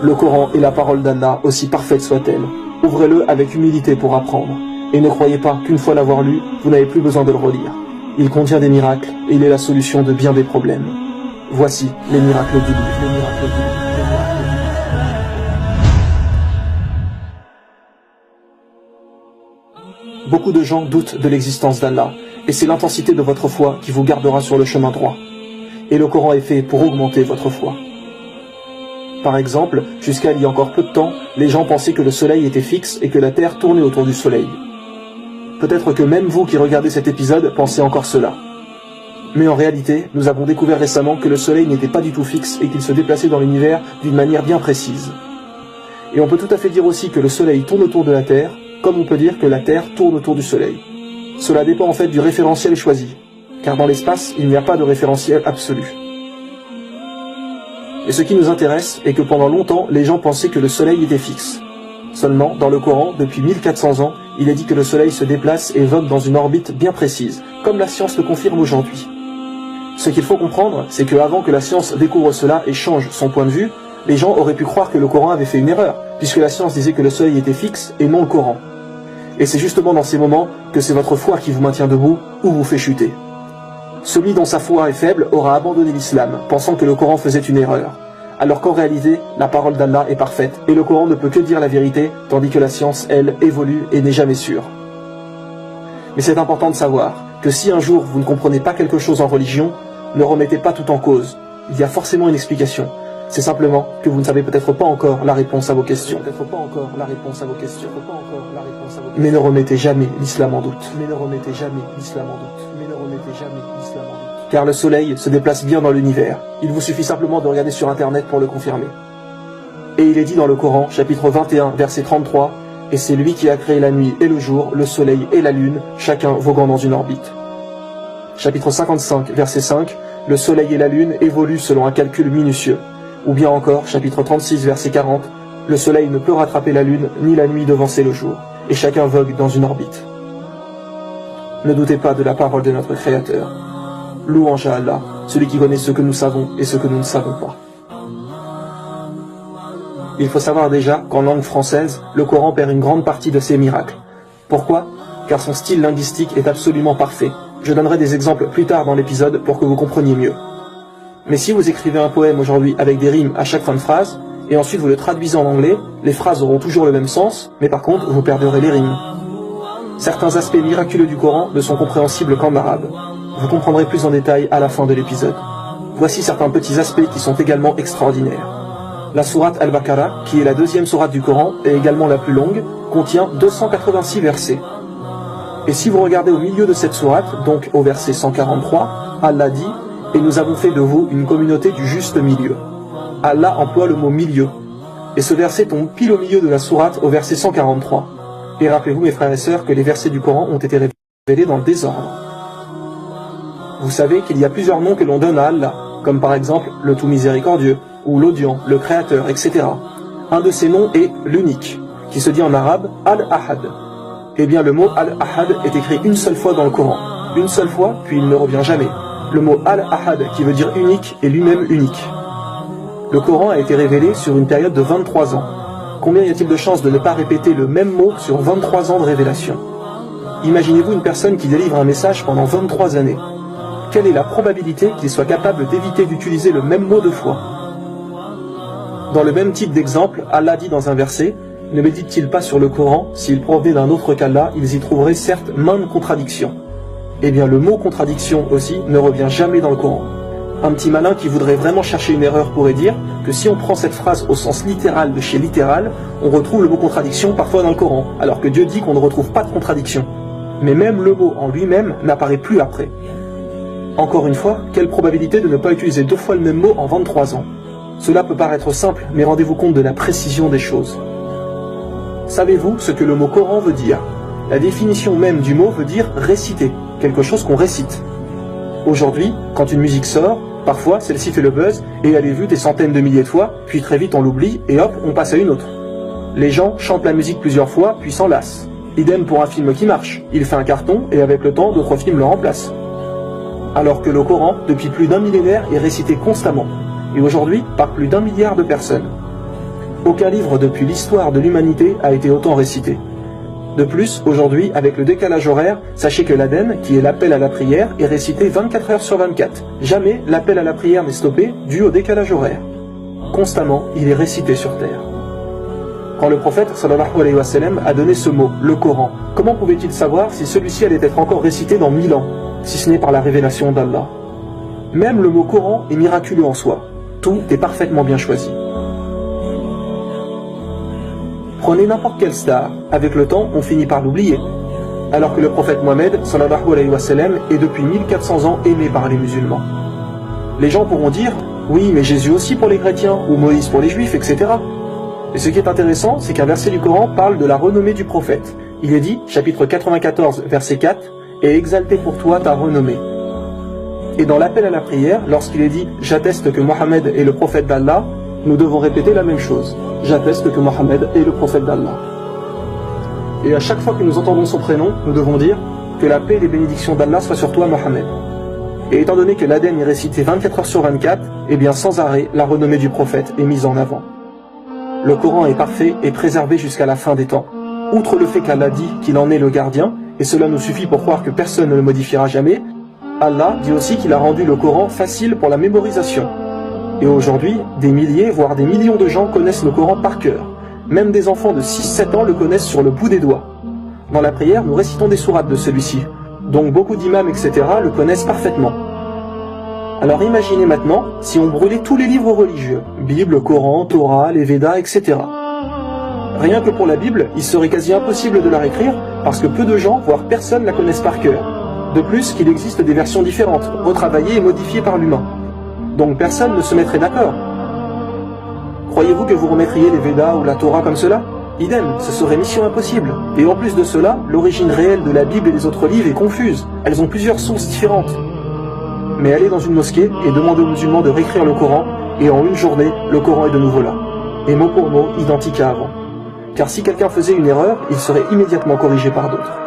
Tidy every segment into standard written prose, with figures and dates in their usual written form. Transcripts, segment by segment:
Le Coran est la parole d'Allah, aussi parfaite soit-elle. Ouvrez-le avec humilité pour apprendre. Et ne croyez pas qu'une fois l'avoir lu, vous n'avez plus besoin de le relire. Il contient des miracles et il est la solution de bien des problèmes. Voici les miracles du livre. Beaucoup de gens doutent de l'existence d'Allah, et c'est l'intensité de votre foi qui vous gardera sur le chemin droit. Et le Coran est fait pour augmenter votre foi. Par exemple, jusqu'à il y a encore peu de temps, les gens pensaient que le soleil était fixe et que la terre tournait autour du soleil. Peut-être que même vous qui regardez cet épisode pensez encore cela. Mais en réalité, nous avons découvert récemment que le soleil n'était pas du tout fixe et qu'il se déplaçait dans l'univers d'une manière bien précise. Et on peut tout à fait dire aussi que le soleil tourne autour de la terre, comme on peut dire que la terre tourne autour du soleil. Cela dépend en fait du référentiel choisi, car dans l'espace, il n'y a pas de référentiel absolu. Et ce qui nous intéresse est que pendant longtemps, les gens pensaient que le soleil était fixe. Seulement, dans le Coran, depuis 1400 ans, il est dit que le soleil se déplace et vogue dans une orbite bien précise, comme la science le confirme aujourd'hui. Ce qu'il faut comprendre, c'est qu'avant que la science découvre cela et change son point de vue, les gens auraient pu croire que le Coran avait fait une erreur, puisque la science disait que le soleil était fixe et non le Coran. Et c'est justement dans ces moments que c'est votre foi qui vous maintient debout ou vous fait chuter. Celui dont sa foi est faible aura abandonné l'islam, pensant que le Coran faisait une erreur. Alors qu'en réalité, la parole d'Allah est parfaite, et le Coran ne peut que dire la vérité, tandis que la science, elle, évolue et n'est jamais sûre. Mais c'est important de savoir que si un jour vous ne comprenez pas quelque chose en religion, ne remettez pas tout en cause. Il y a forcément une explication. C'est simplement que vous ne savez peut-être pas encore la réponse à vos questions. Mais ne remettez jamais l'islam en doute. Car le soleil se déplace bien dans l'univers. Il vous suffit simplement de regarder sur internet pour le confirmer. Et il est dit dans le Coran, chapitre 21, verset 33, « Et c'est lui qui a créé la nuit et le jour, le soleil et la lune, chacun voguant dans une orbite. » Chapitre 55, verset 5, « Le soleil et la lune évoluent selon un calcul minutieux. » Ou bien encore, chapitre 36, verset 40, « Le soleil ne peut rattraper la lune, ni la nuit devancer le jour, et chacun vogue dans une orbite. » Ne doutez pas de la parole de notre Créateur. Louange à Allah, celui qui connaît ce que nous savons et ce que nous ne savons pas. Il faut savoir déjà qu'en langue française, le Coran perd une grande partie de ses miracles. Pourquoi? Car son style linguistique est absolument parfait. Je donnerai des exemples plus tard dans l'épisode pour que vous compreniez mieux. Mais si vous écrivez un poème aujourd'hui avec des rimes à chaque fin de phrase, et ensuite vous le traduisez en anglais, les phrases auront toujours le même sens, mais par contre vous perdrez les rimes. Certains aspects miraculeux du Coran ne sont compréhensibles qu'en arabe. Vous comprendrez plus en détail à la fin de l'épisode. Voici certains petits aspects qui sont également extraordinaires. La sourate Al-Baqarah, qui est la deuxième sourate du Coran et également la plus longue, contient 286 versets. Et si vous regardez au milieu de cette sourate, donc au verset 143, Allah dit « Et nous avons fait de vous une communauté du juste milieu ». Allah emploie le mot « milieu ». Et ce verset tombe pile au milieu de la sourate au verset 143. Et rappelez-vous mes frères et sœurs que les versets du Coran ont été révélés dans le désordre. Vous savez qu'il y a plusieurs noms que l'on donne à Allah, comme par exemple le tout miséricordieux, ou l'audient, le créateur, etc. Un de ces noms est l'unique, qui se dit en arabe Al-Ahad. Eh bien le mot Al-Ahad est écrit une seule fois dans le Coran. Une seule fois, puis il ne revient jamais. Le mot Al-Ahad, qui veut dire unique, est lui-même unique. Le Coran a été révélé sur une période de 23 ans. Combien y a-t-il de chances de ne pas répéter le même mot sur 23 ans de révélation? Imaginez-vous une personne qui délivre un message pendant 23 années. Quelle est la probabilité qu'il soit capable d'éviter d'utiliser le même mot deux fois? Dans le même type d'exemple, Allah dit dans un verset, « Ne médite-t-il pas sur le Coran, s'il provenait d'un autre qu'Allah, ils y trouveraient certes maintes contradictions. » Eh bien le mot contradiction aussi ne revient jamais dans le Coran. Un petit malin qui voudrait vraiment chercher une erreur pourrait dire que si on prend cette phrase au sens littéral de chez littéral, on retrouve le mot contradiction parfois dans le Coran, alors que Dieu dit qu'on ne retrouve pas de contradiction. Mais même le mot en lui-même n'apparaît plus après. Encore une fois, quelle probabilité de ne pas utiliser deux fois le même mot en 23 ans? Cela peut paraître simple, mais rendez-vous compte de la précision des choses. Savez-vous ce que le mot Coran veut dire? La définition même du mot veut dire réciter, quelque chose qu'on récite. Aujourd'hui, quand une musique sort, parfois celle-ci fait le buzz et elle est vue des centaines de milliers de fois, puis très vite on l'oublie et hop, on passe à une autre. Les gens chantent la musique plusieurs fois, puis s'en lassent. Idem pour un film qui marche, il fait un carton et avec le temps d'autres films le remplacent. Alors que le Coran, depuis plus d'un millénaire, est récité constamment, et aujourd'hui par plus d'1 milliard de personnes. Aucun livre depuis l'histoire de l'humanité a été autant récité. De plus, aujourd'hui, avec le décalage horaire, sachez que l'Aden, qui est l'appel à la prière, est récité 24 heures sur 24. Jamais l'appel à la prière n'est stoppé dû au décalage horaire. Constamment, il est récité sur terre. Quand le prophète sallallahu alayhi wa sallam a donné ce mot, le Coran, comment pouvait-il savoir si celui-ci allait être encore récité dans 1000 ans, si ce n'est par la révélation d'Allah? Même le mot Coran est miraculeux en soi. Tout est parfaitement bien choisi. Prenez n'importe quelle star, avec le temps, on finit par l'oublier. Alors que le prophète Mohammed, sallallahu alayhi wa sallam, est depuis 1400 ans aimé par les musulmans. Les gens pourront dire, oui, mais Jésus aussi pour les chrétiens, ou Moïse pour les juifs, etc. Et ce qui est intéressant, c'est qu'un verset du Coran parle de la renommée du prophète. Il est dit, chapitre 94, verset 4, « Et exalté pour toi ta renommée ». Et dans l'appel à la prière, lorsqu'il est dit « J'atteste que Mohammed est le prophète d'Allah », nous devons répéter la même chose. J'atteste que Mohammed est le prophète d'Allah. Et à chaque fois que nous entendons son prénom, nous devons dire que la paix et les bénédictions d'Allah soient sur toi, Mohammed. Et étant donné que l'Aden est récité 24 heures sur 24, eh bien sans arrêt, la renommée du prophète est mise en avant. Le Coran est parfait et préservé jusqu'à la fin des temps. Outre le fait qu'Allah dit qu'il en est le gardien, et cela nous suffit pour croire que personne ne le modifiera jamais, Allah dit aussi qu'il a rendu le Coran facile pour la mémorisation. Et aujourd'hui, des milliers, voire des millions de gens connaissent le Coran par cœur. Même des enfants de 6-7 ans le connaissent sur le bout des doigts. Dans la prière, nous récitons des sourates de celui-ci. Donc beaucoup d'imams, etc. le connaissent parfaitement. Alors imaginez maintenant si on brûlait tous les livres religieux, Bible, Coran, Torah, les Védas, etc. Rien que pour la Bible, il serait quasi impossible de la réécrire parce que peu de gens, voire personne, la connaissent par cœur. De plus qu'il existe des versions différentes, retravaillées et modifiées par l'humain. Donc personne ne se mettrait d'accord. Croyez-vous que vous remettriez les Védas ou la Torah comme cela? Idem, ce serait mission impossible. Et en plus de cela, l'origine réelle de la Bible et des autres livres est confuse. Elles ont plusieurs sources différentes. Mais allez dans une mosquée et demandez aux musulmans de réécrire le Coran, et en une journée, le Coran est de nouveau là. Et mot pour mot, identique à avant. Car si quelqu'un faisait une erreur, il serait immédiatement corrigé par d'autres.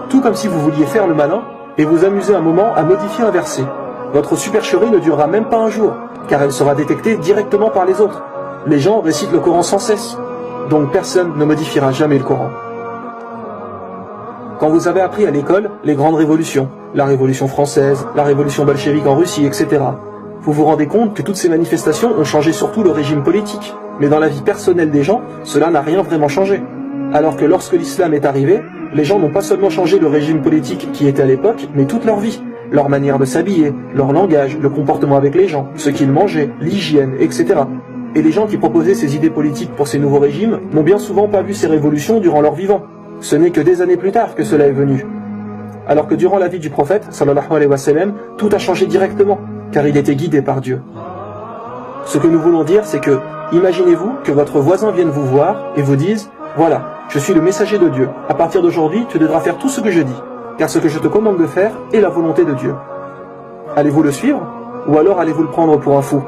Tout comme si vous vouliez faire le malin, et vous amuser un moment à modifier un verset. Votre supercherie ne durera même pas un jour, car elle sera détectée directement par les autres. Les gens récitent le Coran sans cesse, donc personne ne modifiera jamais le Coran. Quand vous avez appris à l'école les grandes révolutions, la Révolution française, la Révolution bolchevique en Russie, etc., vous vous rendez compte que toutes ces manifestations ont changé surtout le régime politique. Mais dans la vie personnelle des gens, cela n'a rien vraiment changé. Alors que lorsque l'islam est arrivé, les gens n'ont pas seulement changé le régime politique qui était à l'époque, mais toute leur vie. Leur manière de s'habiller, leur langage, le comportement avec les gens, ce qu'ils mangeaient, l'hygiène, etc. Et les gens qui proposaient ces idées politiques pour ces nouveaux régimes n'ont bien souvent pas vu ces révolutions durant leur vivant. Ce n'est que des années plus tard que cela est venu. Alors que durant la vie du prophète, sallallahu alayhi wa sallam, tout a changé directement, car il était guidé par Dieu. Ce que nous voulons dire, c'est que, imaginez-vous que votre voisin vienne vous voir et vous dise « Voilà, je suis le messager de Dieu. À partir d'aujourd'hui, tu devras faire tout ce que je dis. Car ce que je te commande de faire est la volonté de Dieu. » Allez-vous le suivre? Ou alors allez-vous le prendre pour un fou?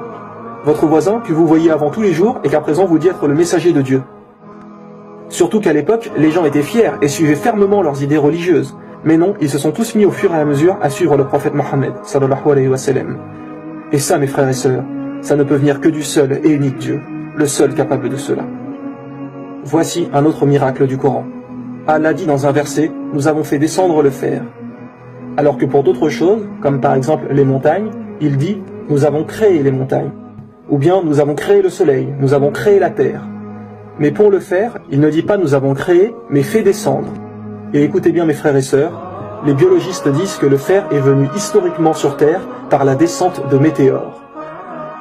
Votre voisin que vous voyez avant tous les jours et qu'à présent vous dit être le messager de Dieu. Surtout qu'à l'époque, les gens étaient fiers et suivaient fermement leurs idées religieuses. Mais non, ils se sont tous mis au fur et à mesure à suivre le prophète Mohammed, sallallahu alayhi wa sallam. Et ça, mes frères et sœurs, ça ne peut venir que du seul et unique Dieu, le seul capable de cela. Voici un autre miracle du Coran. Allah dit dans un verset, nous avons fait descendre le fer. Alors que pour d'autres choses, comme par exemple les montagnes, il dit, nous avons créé les montagnes. Ou bien, nous avons créé le soleil, nous avons créé la terre. Mais pour le fer, il ne dit pas nous avons créé, mais fait descendre. Et écoutez bien mes frères et sœurs, les biologistes disent que le fer est venu historiquement sur Terre par la descente de météores.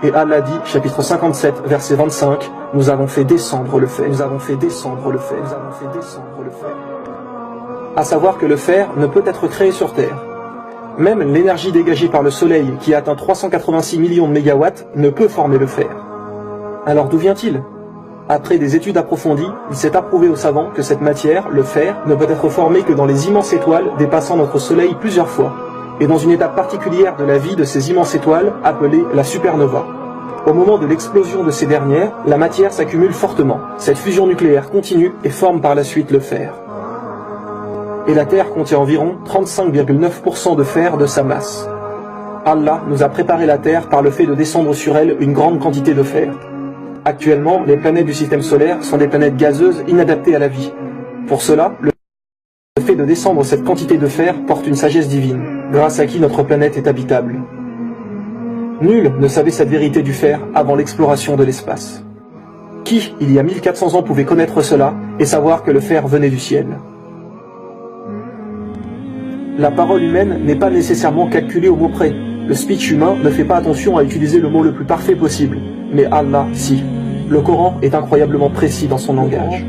Et Allah dit, chapitre 57, verset 25, nous avons fait descendre le fer, nous avons fait descendre le fer, nous avons fait descendre le fer. À savoir que le fer ne peut être créé sur Terre. Même l'énergie dégagée par le soleil, qui atteint 386 millions de mégawatts, ne peut former le fer. Alors d'où vient-il ? Après des études approfondies, il s'est approuvé aux savants que cette matière, le fer, ne peut être formée que dans les immenses étoiles dépassant notre soleil plusieurs fois, et dans une étape particulière de la vie de ces immenses étoiles, appelée la supernova. Au moment de l'explosion de ces dernières, la matière s'accumule fortement. Cette fusion nucléaire continue et forme par la suite le fer. Et la Terre contient environ 35,9% de fer de sa masse. Allah nous a préparé la Terre par le fait de descendre sur elle une grande quantité de fer. Actuellement, les planètes du système solaire sont des planètes gazeuses inadaptées à la vie. Pour cela, le fait de descendre cette quantité de fer porte une sagesse divine, grâce à qui notre planète est habitable. Nul ne savait cette vérité du fer avant l'exploration de l'espace. Qui, il y a 1400 ans, pouvait connaître cela et savoir que le fer venait du ciel? La parole humaine n'est pas nécessairement calculée au mot près. Le speech humain ne fait pas attention à utiliser le mot le plus parfait possible. Mais Allah, si. Le Coran est incroyablement précis dans son langage.